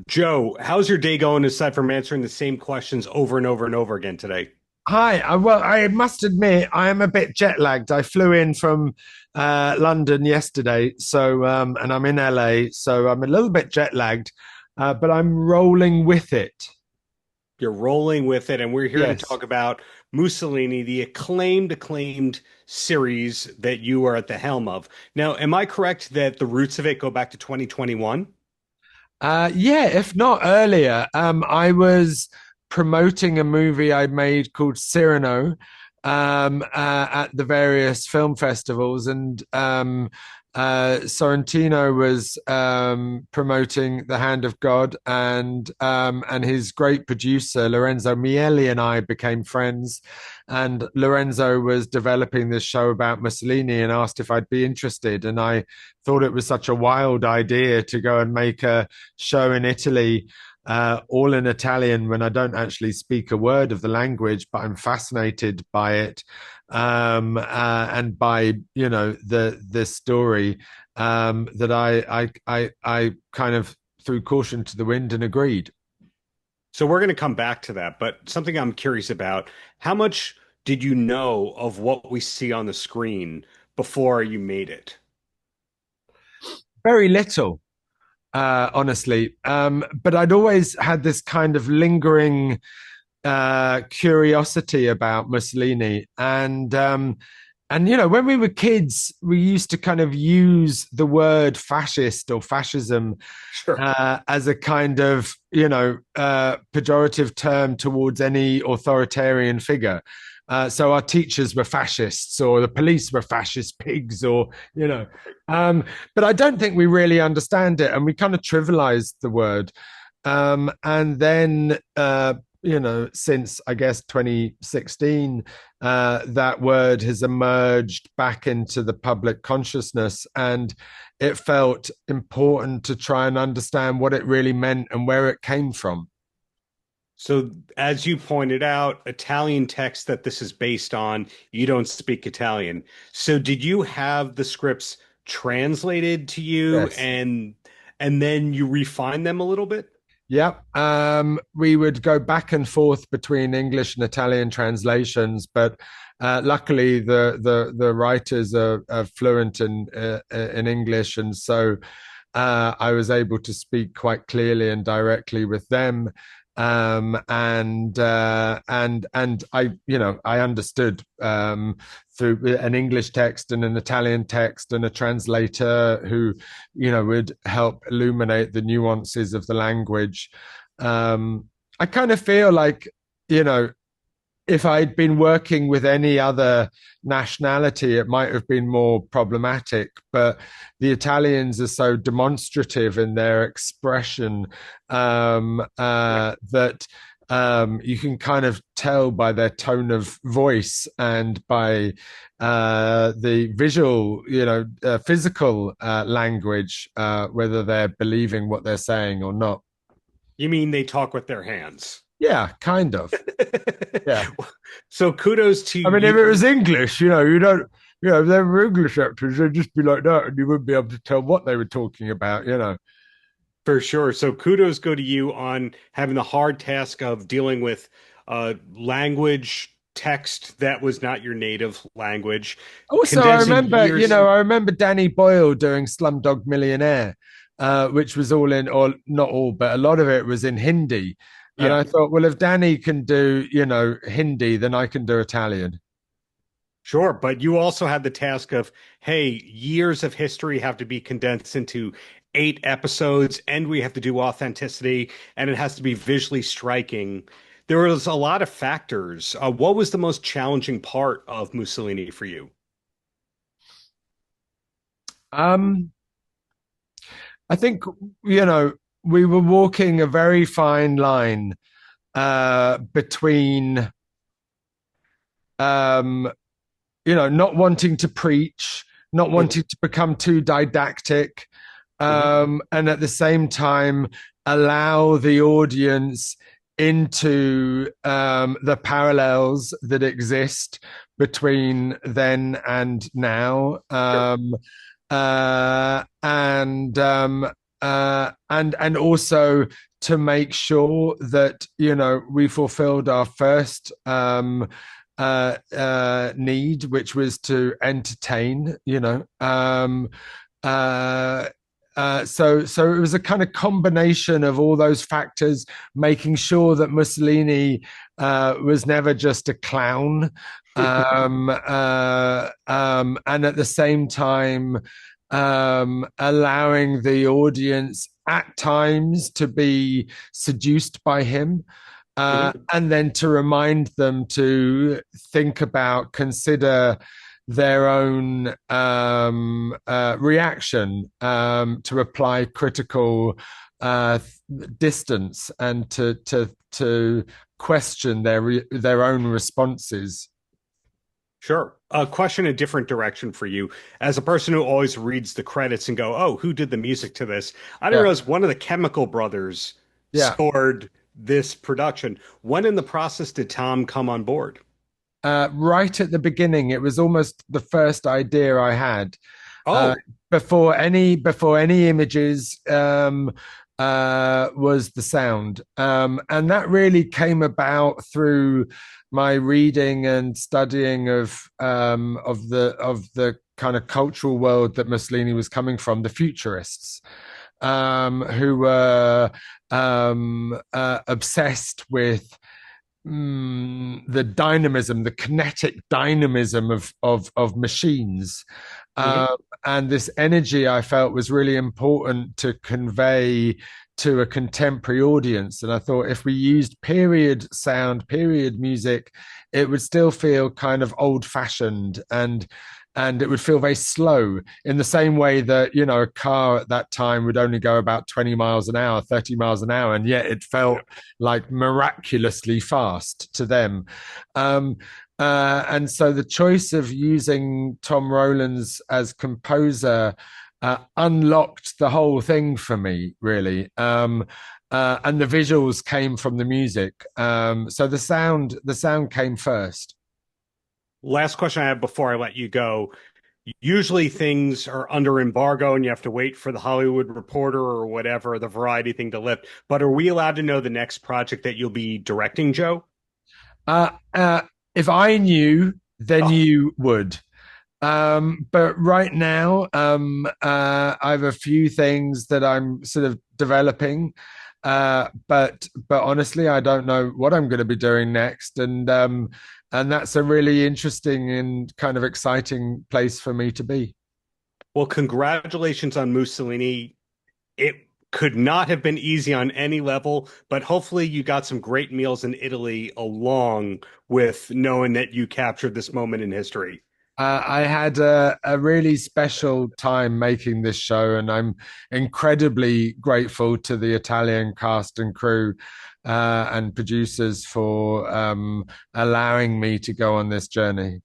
Joe, how's your day going aside from answering the same questions over and over and over again today? Hi. Well, I must admit, I am a bit jet lagged. I flew in from London yesterday, and I'm in LA, so I'm a little bit jet lagged, but I'm rolling with it. You're rolling with it, and we're here to Yes. talk about Mussolini, the acclaimed series that you are at the helm of. Now, am I correct that the roots of it go back to 2021? Yeah, if not earlier. I was promoting a movie I made called Cyrano at the various film festivals, and Sorrentino was promoting The Hand of God, and his great producer Lorenzo Mieli and I became friends. And Lorenzo was developing this show about Mussolini and asked if I'd be interested, and I thought it was such a wild idea to go and make a show in Italy, all in Italian, when I don't actually speak a word of the language, but I'm fascinated by it, and by the story, that I kind of threw caution to the wind and agreed. So we're going to come back to that, but something I'm curious about, how much did you know of what we see on the screen before you made it? Very little, honestly, but I'd always had this kind of lingering curiosity about Mussolini, and when we were kids, we used to kind of use the word fascist or fascism Sure. as a kind of pejorative term towards any authoritarian figure. So our teachers were fascists, or the police were fascist pigs, or you know. But I don't think we really understand it, and we kind of trivialize the word. And then since I guess 2016, that word has emerged back into the public consciousness, and it felt important to try and understand what it really meant and where it came from. So, as you pointed out, Italian text that this is based on, you don't speak Italian. So, did you have the scripts translated to you Yes. and then you refine them a little bit? Yep. We would go back and forth between English and Italian translations, but luckily the writers are fluent in English, and so I was able to speak quite clearly and directly with them. And I understood, through an English text and an Italian text and a translator who would help illuminate the nuances of the language. I kind of feel like, you know if I'd been working with any other nationality, it might have been more problematic. But the Italians are so demonstrative in their expression, that you can kind of tell by their tone of voice and by the visual, physical language, whether they're believing what they're saying or not. You mean they talk with their hands? Yeah, kind of. Yeah. So, kudos to I mean, if it you was English, if they were English actors, they'd just be like that, and you wouldn't be able to tell what they were talking about. for sure. So, kudos go to you on having the hard task of dealing with language text that was not your native language, Also, condensing years. I remember Danny Boyle doing Slumdog Millionaire, which was all in, or not all, but a lot of it was in Hindi. And Yeah, I thought, well, if Danny can do, Hindi, then I can do Italian. sure. But you also had the task of, hey, years of history have to be condensed into 8 episodes, and we have to do authenticity, and it has to be visually striking. There was a lot of factors. What was the most challenging part of Mussolini for you? Um, I think, we were walking a very fine line between, um, not wanting to preach, not Mhm, wanting to become too didactic, mhm. and at the same time allow the audience into the parallels that exist between then and now, Sure. and also to make sure that we fulfilled our first need, which was to entertain. So it was a kind of combination of all those factors, making sure that Mussolini was never just a clown, and at the same time allowing the audience at times to be seduced by him. Mhm. And then to remind them to think about, consider their own reaction, to apply critical distance, and to question their own responses. Sure. A question a different direction for you. As a person who always reads the credits and go, "Oh, who did the music to this?" I didn't Yeah, realize one of the Chemical Brothers yeah. scored this production. When in the process did Tom come on board? Right at the beginning, it was almost the first idea I had. Uh, Oh, before any images, was the sound, and that really came about through my reading and studying of the kind of cultural world that Mussolini was coming from, the futurists, who were obsessed with the dynamism, the kinetic dynamism of machines, mhm. uh, and this energy I felt was really important to convey to a contemporary audience. And I thought if we used period sound, period music, it would still feel kind of old fashioned, and it would feel very slow, in the same way that a car at that time would only go about 20 miles an hour, 30 miles an hour, and yet it felt like miraculously fast to them. And so the choice of using Tom Rowlands as composer unlocked the whole thing for me, really. And the visuals came from the music. So the sound came first. Last question I have before I let you go. Usually things are under embargo and you have to wait for the Hollywood Reporter or whatever, the Variety thing to lift. But are we allowed to know the next project that you'll be directing, Joe? Uh, uh, if I knew, then Oh, you would. But right now, I have a few things that I'm sort of developing. But honestly, I don't know what I'm going to be doing next, and that's a really interesting and kind of exciting place for me to be. well, congratulations on Mussolini. It could not have been easy on any level, but hopefully you got some great meals in Italy along with knowing that you captured this moment in history. I had a really special time making this show, and I'm incredibly grateful to the Italian cast and crew and producers for allowing me to go on this journey.